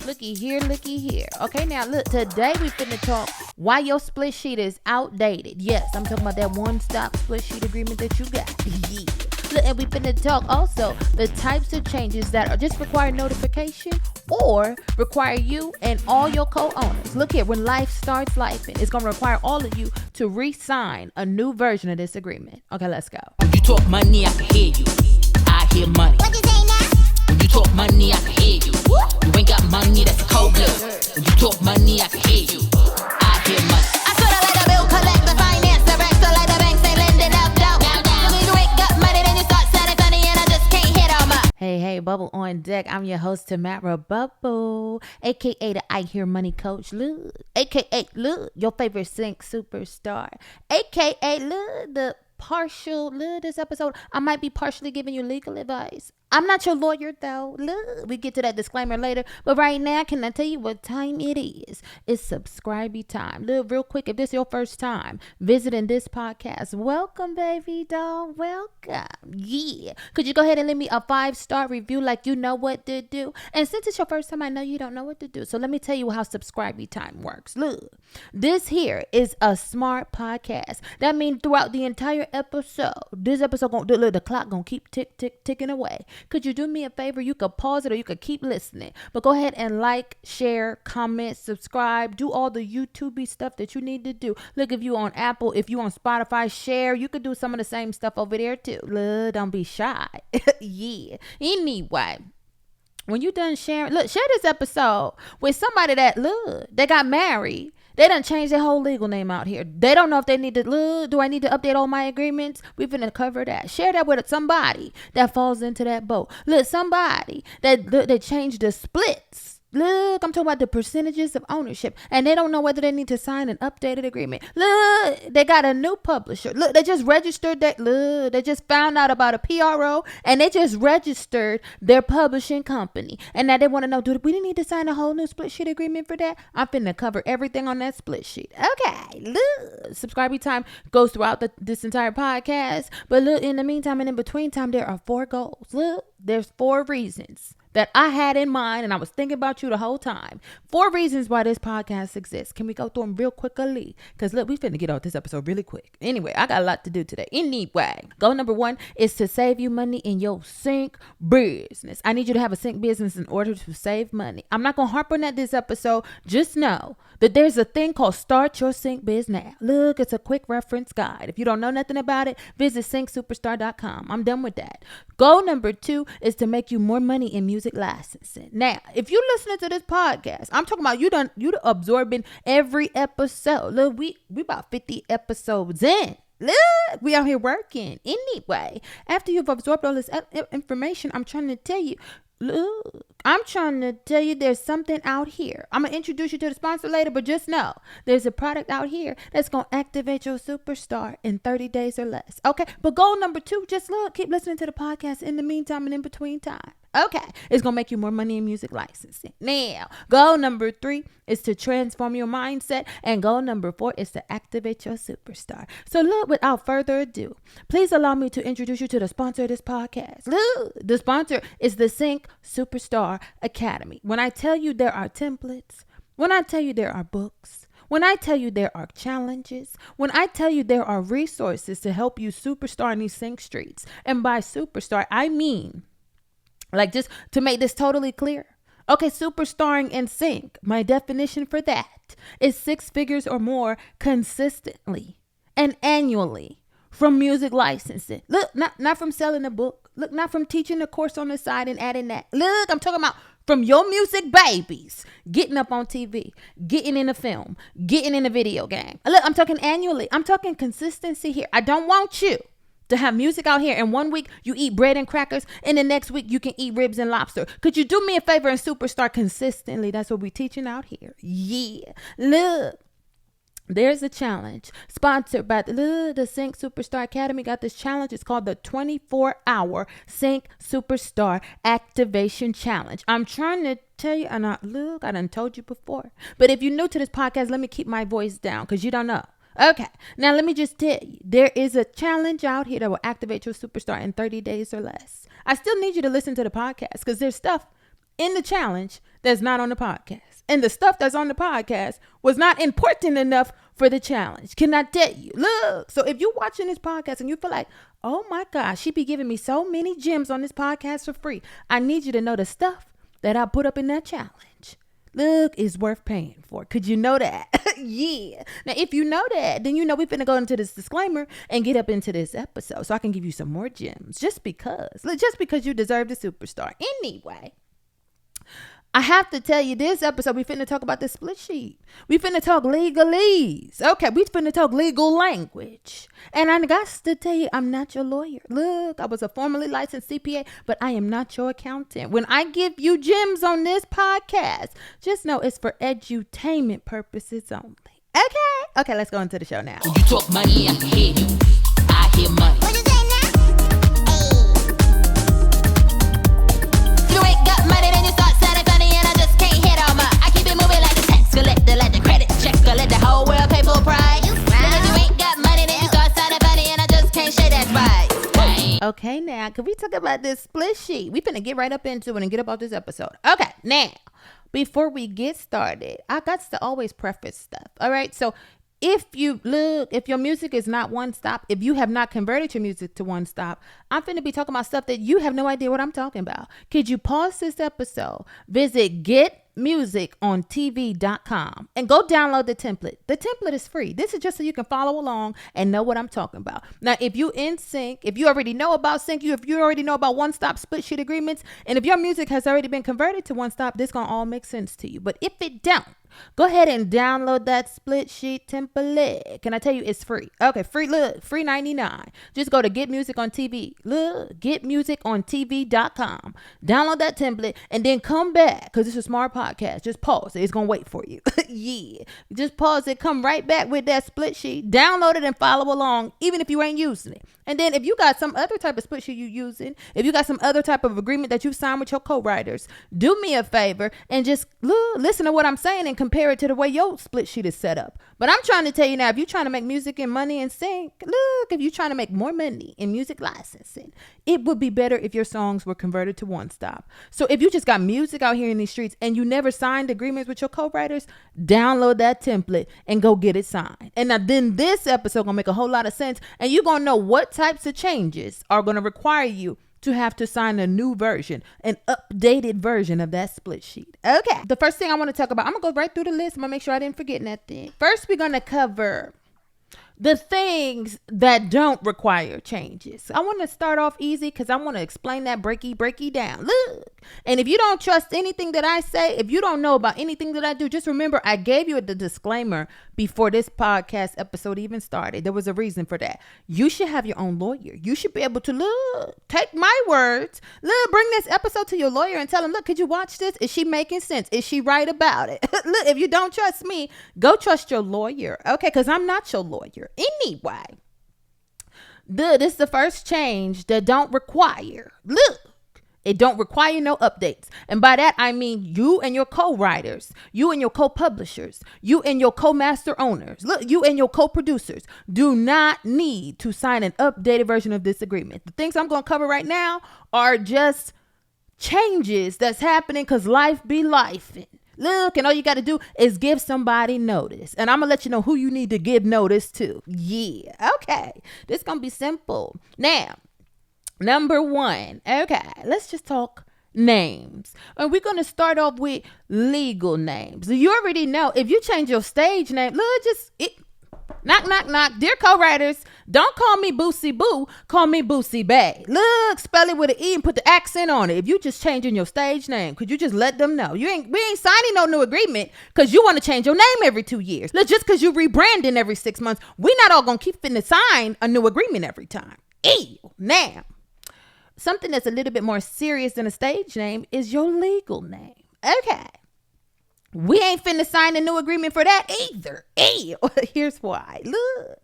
Looky here. Okay, now look, today we finna talk why your split sheet is outdated. Yes, I'm talking about that one-stop split sheet agreement that you got. Yeah. Look, and we finna talk also the types of changes that are just require notification or require you and all your co-owners. Look here, when life starts lifing, it's gonna require all of you to re-sign a new version of this agreement. Okay, let's go. When you talk money, I can hear you. I hear money. What you say now? When you talk money, I can hear you. You ain't got money, that's cold blood. When you talk money, I can hear you. I hear money. I sorta like a bill collector, finance director, like the banks ain't lending out dough. So when you ain't got money, then you start sounding funny, and I just can't hit on my. Hey, Bubble on deck. I'm your host, Tamara Bubble, aka the I Hear Money Coach, Lou, aka Lou, your favorite sync superstar, aka Lou, the partial Lou. This episode, I might be partially giving you legal advice. I'm not your lawyer though. Look, we get to that disclaimer later. But right now, can I tell you what time it is? It's subscribe time. Look, real quick, if this is your first time visiting this podcast, welcome, baby doll. Welcome. Yeah. Could you go ahead and leave me a 5-star review like you know what to do? And since it's your first time, I know you don't know what to do. So let me tell you how subscribe time works. Look, this here is a smart podcast. That means throughout the entire episode, this episode the clock gonna keep ticking away. Could you do me a favor? You could pause it or you could keep listening. But go ahead and like, share, comment, subscribe. Do all the YouTube stuff that you need to do. Look, if you on Apple, if you on Spotify, share. You could do some of the same stuff over there too. Look, don't be shy. Yeah. Anyway, when you done sharing, look, share this episode with somebody that, look, they got married. They done changed their whole legal name out here. They don't know if they need to, look, do I need to update all my agreements? We finna cover that. Share that with somebody that falls into that boat. Look, somebody that changed the splits. Look, I'm talking about the percentages of ownership, and they don't know whether they need to sign an updated agreement. Look, they got a new publisher. Look, they just registered that. Look, they just found out about a PRO, and they just registered their publishing company. And now they want to know, do we need to sign a whole new split sheet agreement for that? I'm finna cover everything on that split sheet. Okay, look, subscribe time goes throughout this entire podcast. But look, in the meantime and in between time, there are 4 goals. Look, there's 4 reasons that I had in mind, and I was thinking about you the whole time. 4 reasons why this podcast exists. Can we go through them real quickly? Because look, we finna get off this episode really quick. Anyway, I got a lot to do today. Anyway, goal number 1 is to save you money in your sync business. I need you to have a sync business in order to save money. I'm not gonna harp on that this episode. Just know that there's a thing called Start Your Sync Biz Now. Look, it's a quick reference guide. If you don't know nothing about it, visit syncsuperstar.com. I'm done with that. Goal number 2 is to make you more money in music licensing. Now, if you're listening to this podcast, I'm talking about you absorbing every episode. Look, we about 50 episodes in. Look, we out here working. Anyway, after you've absorbed all this information, I'm trying to tell you, look, there's something out here. I'm going to introduce you to the sponsor later, but just know there's a product out here that's going to activate your superstar in 30 days or less. Okay, but goal number 2, just look, keep listening to the podcast in the meantime and in between time. Okay, it's going to make you more money in music licensing. Now, goal number 3 is to transform your mindset. And goal number 4 is to activate your superstar. So look, without further ado, please allow me to introduce you to the sponsor of this podcast. Look, the sponsor is the Sync Superstar Academy. When I tell you there are templates, when I tell you there are books, when I tell you there are challenges, when I tell you there are resources to help you superstar in these sync streets, and by superstar, I mean, like, just to make this totally clear. Okay, superstarring in sync, my definition for that is 6 figures or more consistently and annually from music licensing. Look, not from selling a book. Look, not from teaching a course on the side and adding that. Look, I'm talking about from your music babies getting up on TV, getting in a film, getting in a video game. Look, I'm talking annually. I'm talking consistency here. I don't want you to have music out here and 1 week you eat bread and crackers and the next week you can eat ribs and lobster. Could you do me a favor and superstar consistently? That's what we're teaching out here. Yeah. Look, there's a challenge sponsored by the Sync Superstar Academy. Got this challenge. It's called the 24-hour Sync Superstar Activation Challenge. I'm trying to tell you, and I done told you before, but if you're new to this podcast, let me keep my voice down because you don't know. Okay, now let me just tell you, there is a challenge out here that will activate your superstar in 30 days or less. I still need you to listen to the podcast because there's stuff in the challenge that's not on the podcast. And the stuff that's on the podcast was not important enough for the challenge. Can I tell you? Look, so if you're watching this podcast and you feel like, oh my gosh, she be giving me so many gems on this podcast for free, I need you to know the stuff that I put up in that challenge, look, is worth paying for. Could you know that? Yeah. Now, if you know that, then you know we're finna go into this disclaimer and get up into this episode so I can give you some more gems just because you deserve the superstar. Anyway, I have to tell you, this episode, we finna talk about the split sheet. We finna talk legalese. Okay, we finna talk legal language. And I got to tell you, I'm not your lawyer. Look, I was a formerly licensed CPA, but I am not your accountant. When I give you gems on this podcast, just know it's for edutainment purposes only. Okay, let's go into the show now. When you talk money, I can hear you. I hear money. What you say now? Hey. You ain't got money, then you start sounding funny, and I just can't hit on my. I keep it moving like the tax collector, like the credit checker, let the whole world pay full price. Because you ain't got money, then you start sounding funny, and I just can't share that right. Okay, now, can we talk about this split sheet? We finna get right up into it and get about this episode. Okay, now, before we get started, I got to always preface stuff. All right, so if your music is not One Stop, if you have not converted your music to One Stop, I'm finna be talking about stuff that you have no idea what I'm talking about. Could you pause this episode, visit getmusicontv.com and go download the template. The template is free. This is just so you can follow along and know what I'm talking about. Now, if you in sync, if you already know about sync, if you already know about One Stop split sheet agreements, and if your music has already been converted to One Stop, this gonna all make sense to you. But if it don't, go ahead and download that split sheet template. Can I tell you it's free? Okay, free 99. Just go to Get Music on TV. Look, getmusicontv.com. Download that template and then come back, because it's a smart podcast. Just pause it. It's going to wait for you. Yeah. Just pause it. Come right back with that split sheet. Download it and follow along, even if you ain't using it. And then if you got some other type of split sheet you using, if you got some other type of agreement that you signed with your co-writers, do me a favor and just listen to what I'm saying and compare it to the way your split sheet is set up. But I'm trying to tell you now, if you're trying to make music and money and sync, look, if you're trying to make more money in music licensing, it would be better if your songs were converted to One Stop. So if you just got music out here in these streets and you never signed agreements with your co-writers, download that template and go get it signed. And now then this episode gonna make a whole lot of sense, and you're gonna know what types of changes are gonna require you to have to sign a new version, an updated version of that split sheet. Okay, the first thing I want to talk about, I'm gonna go right through the list. I'm gonna make sure I didn't forget nothing. First, we're gonna cover the things that don't require changes. I want to start off easy because I want to explain that breaky down. Look, and if you don't trust anything that I say, if you don't know about anything that I do, just remember I gave you the disclaimer before this podcast episode even started. There was a reason for that. You should have your own lawyer. You should be able to take my words, bring this episode to your lawyer and tell him, look, could you watch this? Is she making sense? Is she right about it? Look, if you don't trust me, go trust your lawyer. Okay, because I'm not your lawyer. Anyway, this is the first change that don't require. Look, it don't require no updates. And by that, I mean you and your co-writers, you and your co-publishers, you and your co-master owners, look, you and your co-producers do not need to sign an updated version of this agreement. The things I'm going to cover right now are just changes that's happening because life be lifing. Look, and all you got to do is give somebody notice. And I'm going to let you know who you need to give notice to. Yeah. Okay. This going to be simple. Now, number one. Okay. Let's just talk names. And we're going to start off with legal names. You already know if you change your stage name, look, knock. Dear co-writers, don't call me Boosie Boo. Call me Boosie Bay. Look, spell it with an E and put the accent on it. If you just changing your stage name, could you just let them know? We ain't signing no new agreement because you want to change your name every 2 years. Look, just because you rebranding every 6 months, we not all going to keep finna sign a new agreement every time. Ew. Now, something that's a little bit more serious than a stage name is your legal name. Okay. We ain't finna sign a new agreement for that either. Ew. Here's why. Look,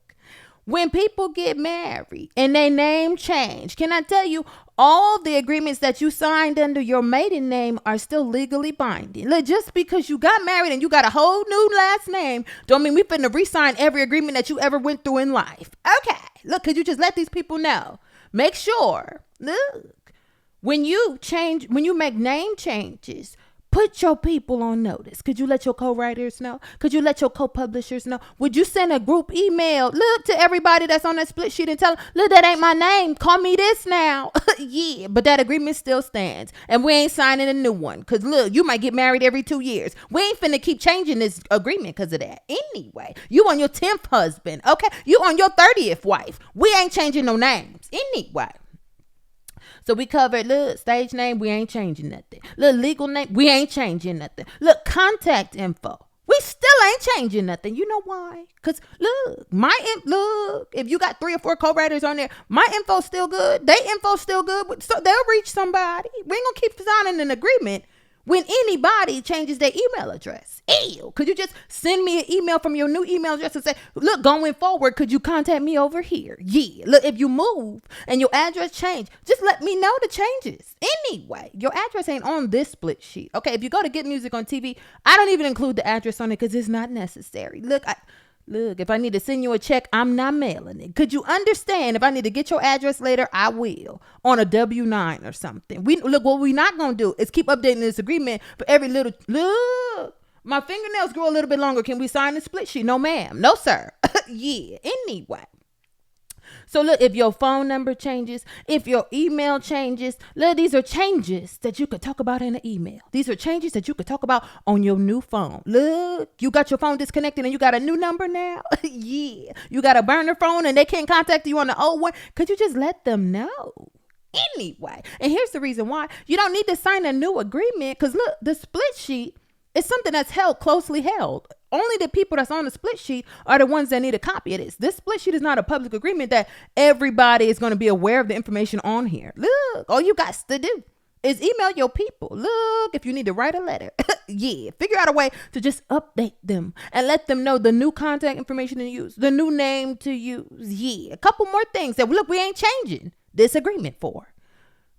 when people get married and their name change, can I tell you, all the agreements that you signed under your maiden name are still legally binding. Look, just because you got married and you got a whole new last name, don't mean we finna re-sign every agreement that you ever went through in life. Okay. Look, could you just let these people know? Make sure. Look. when you make name changes, put your people on notice. Could you let your co-writers know? Could you let your co-publishers know? Would you send a group email, look, to everybody that's on that split sheet and tell them, look, that ain't my name. Call me this now. Yeah, but that agreement still stands. And we ain't signing a new one. Because, look, you might get married every 2 years. We ain't finna keep changing this agreement because of that. Anyway, you on your 10th husband, okay? You on your 30th wife. We ain't changing no names. Anyway. So we covered, look, stage name, we ain't changing nothing. Look, legal name, we ain't changing nothing. Look, contact info, we still ain't changing nothing. You know why? Because, look, look, if you got 3 or 4 co-writers on there, my info's still good. They info's still good. So they'll reach somebody. We ain't going to keep signing an agreement when anybody changes their email address. Ew. Could you just send me an email from your new email address and say, look, going forward, could you contact me over here? Yeah. Look, if you move and your address change, just let me know the changes. Anyway, your address ain't on this split sheet. Okay, if you go to Get Music on TV, I don't even include the address on it because it's not necessary. Look, if I need to send you a check, I'm not mailing it. Could you understand? If I need to get your address later, I will on a W-9 or something. What we're not going to do is keep updating this agreement for every little, look, my fingernails grow a little bit longer. Can we sign the split sheet? No, ma'am. No, sir. Yeah. Anyway. So look, if your phone number changes, if your email changes, look, these are changes that you could talk about in an email. These are changes that you could talk about on your new phone. Look, you got your phone disconnected and you got a new number now. Yeah. You got a burner phone and they can't contact you on the old one. Could you just let them know? Anyway, and here's the reason why. You don't need to sign a new agreement because look, the split sheet is something that's closely held. Only the people that's on the split sheet are the ones that need a copy of this. This split sheet is not a public agreement that everybody is going to be aware of the information on here. Look, all you got to do is email your people. Look, if you need to write a letter, yeah, figure out a way to just update them and let them know the new contact information to use, the new name to use. Yeah, a couple more things that, look, we ain't changing this agreement for.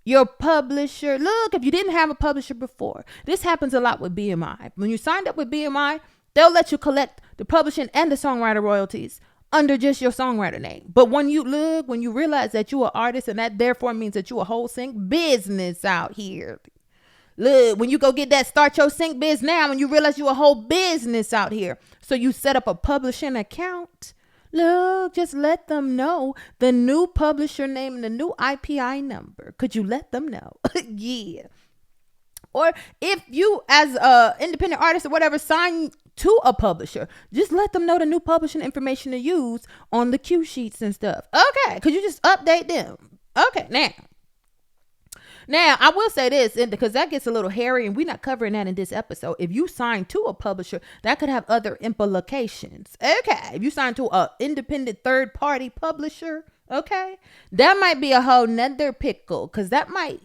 Your publisher, look, if you didn't have a publisher before, this happens a lot with BMI. When you signed up with BMI, they'll let you collect the publishing and the songwriter royalties under just your songwriter name. But when you realize that you're an artist and that therefore means that you're a whole sync business out here. Look, when you go get that start your sync biz now and you realize you're a whole business out here. So you set up a publishing account. Look, just let them know the new publisher name and the new IPI number. Could you let them know? Yeah. Or if you as a independent artist or whatever sign to a publisher, just let them know the new publishing information to use on the cue sheets and stuff. Okay. Could you just update them? Okay. Now, I will say this, because that gets a little hairy and we're not covering that in this episode. If you sign to a publisher, that could have other implications. Okay. If you sign to an independent third-party publisher, okay, that might be a whole nother pickle because that might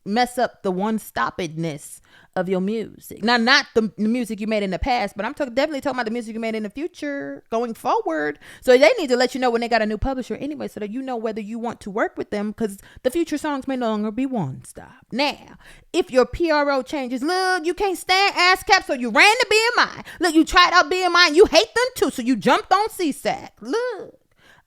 mess up the one-stoppedness of your music. Now, not the music you made in the past, but I'm definitely talking about the music you made in the future going forward. So they need to let you know when they got a new publisher anyway, so that you know whether you want to work with them, because the future songs may no longer be one stop. Now, if your PRO changes, look, you can't stand ASCAP, so you ran to BMI. Look, you tried out BMI and you hate them too, so you jumped on CSAC. Look,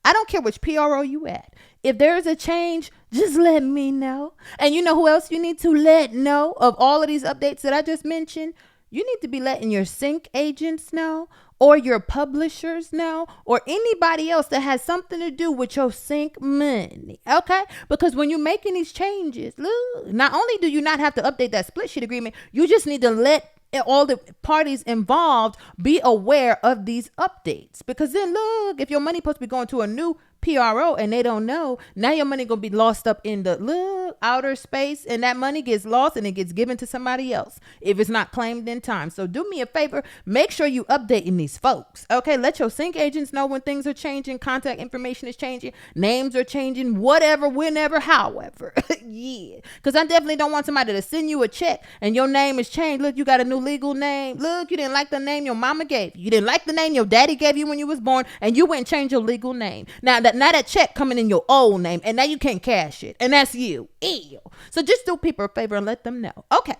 I don't care which PRO you at. If there's a change, just let me know. And you know who else you need to let know of all of these updates that I just mentioned? You need to be letting your sync agents know, or your publishers know, or anybody else that has something to do with your sync money. Okay? Because when you're making these changes, look, not only do you not have to update that split sheet agreement, you just need to let all the parties involved be aware of these updates. Because then look, if your money supposed to be going to a new PRO and they don't know, now your money gonna be lost up in the outer space, and that money gets lost and it gets given to somebody else if it's not claimed in time. So do me a favor, make sure you updating these folks. Okay, let your sync agents know when things are changing, contact information is changing, names are changing, whatever, whenever, however. Yeah, because I definitely don't want somebody to send you a check and your name is changed. Look, you got a new legal name. Look, you didn't like the name your mama gave you. You didn't like the name your daddy gave you when you was born, and you went and changed your legal name. Now that check coming in your old name, and now you can't cash it, and that's you. Ew. So just do people a favor and let them know. Okay.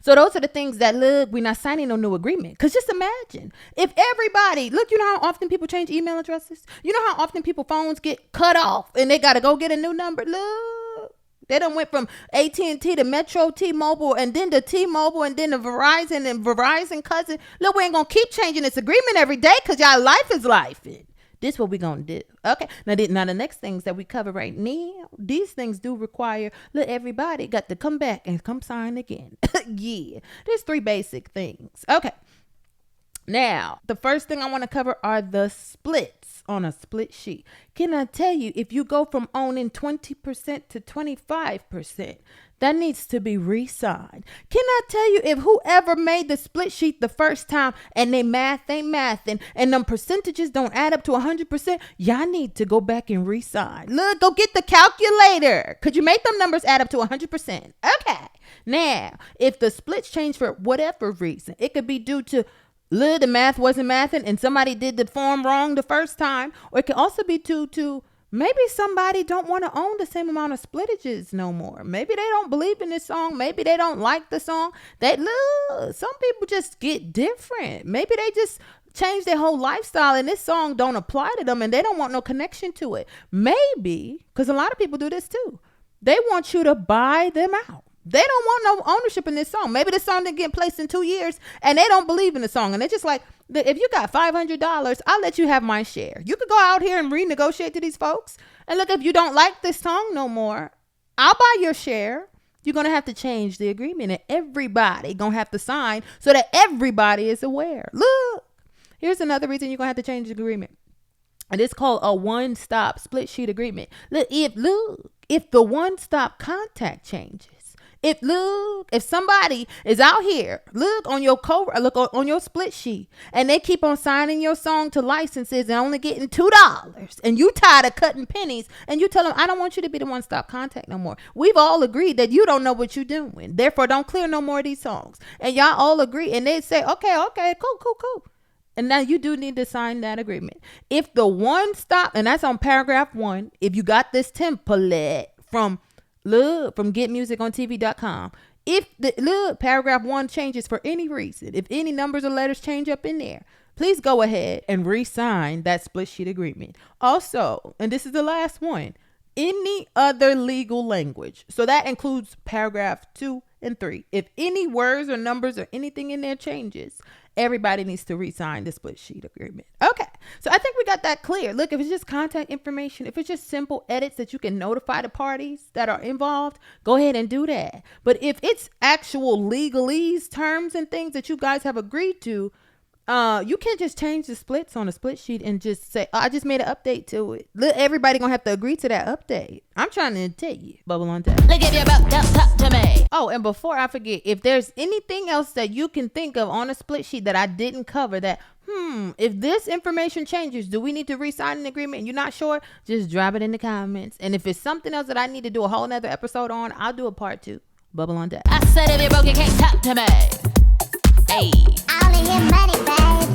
So those are the things that, look, we're not signing no new agreement. Because just imagine if everybody, look, you know how often people change email addresses? You know how often people phones get cut off and they got to go get a new number? Look, They done went from AT&T to Metro T-Mobile and then to T-Mobile and then to Verizon and Verizon cousin. Look, we ain't going to keep changing this agreement every day because y'all life is life. This what we going to do. Okay. Now the next things that we cover right now, these things do require, look, everybody got to come back and come sign again. Yeah. There's 3 basic things. Okay. Now, the first thing I want to cover are the splits on a split sheet. Can I tell you, if you go from owning 20% to 25%, that needs to be re-signed. Can I tell you, if whoever made the split sheet the first time and they math ain't mathing and them percentages don't add up to 100%, y'all need to go back and re-sign. Look, go get the calculator. Could you make them numbers add up to 100%? Okay. Now, if the splits change for whatever reason, it could be due to the math wasn't mathing and somebody did the form wrong the first time, or it can also be due to maybe somebody don't want to own the same amount of splittages no more. Maybe they don't believe in this song. Maybe they don't like the song. Some people just get different. Maybe they just change their whole lifestyle and this song don't apply to them and they don't want no connection to it. Maybe, because a lot of people do this too, they want you to buy them out. They don't want no ownership in this song. Maybe the song didn't get placed in 2 years and they don't believe in the song. And they're just like, if you got $500, I'll let you have my share. You could go out here and renegotiate to these folks. And look, if you don't like this song no more, I'll buy your share. You're going to have to change the agreement and everybody going to have to sign so that everybody is aware. Look, here's another reason you're going to have to change the agreement. And it's called a one-stop split sheet agreement. Look, if the one-stop contact changes, if somebody is out here, on your split sheet and they keep on signing your song to licenses and only getting $2 and you tired of cutting pennies and you tell them, I don't want you to be the one-stop contact no more. We've all agreed that you don't know what you're doing. Therefore, don't clear no more of these songs. And y'all all agree and they say, okay, cool. And now you do need to sign that agreement. If the one stop, and that's on paragraph 1, if you got this template from getmusicontv.com. If paragraph 1 changes for any reason, if any numbers or letters change up in there, please go ahead and re-sign that split sheet agreement. Also, and this is the last one, any other legal language. So that includes paragraph 2 and 3. If any words or numbers or anything in there changes, everybody needs to re-sign the split sheet agreement. Okay, so I think we got that clear. Look, if it's just contact information, if it's just simple edits that you can notify the parties that are involved, go ahead and do that. But if it's actual legalese terms and things that you guys have agreed to, you can't just change the splits on a split sheet and just say, I just made an update to it. Look, everybody gonna have to agree to that update. I'm trying to tell you, Bubble on that. Look, if you're about to talk to me. Oh, and before I forget, if there's anything else that you can think of on a split sheet that I didn't cover that, if this information changes, do we need to re-sign an agreement and you're not sure? Just drop it in the comments. And if it's something else that I need to do a whole nother episode on, I'll do a part 2. Bubble on that. I said if you're broke, you can't talk to me. Hey. I only get money, baby.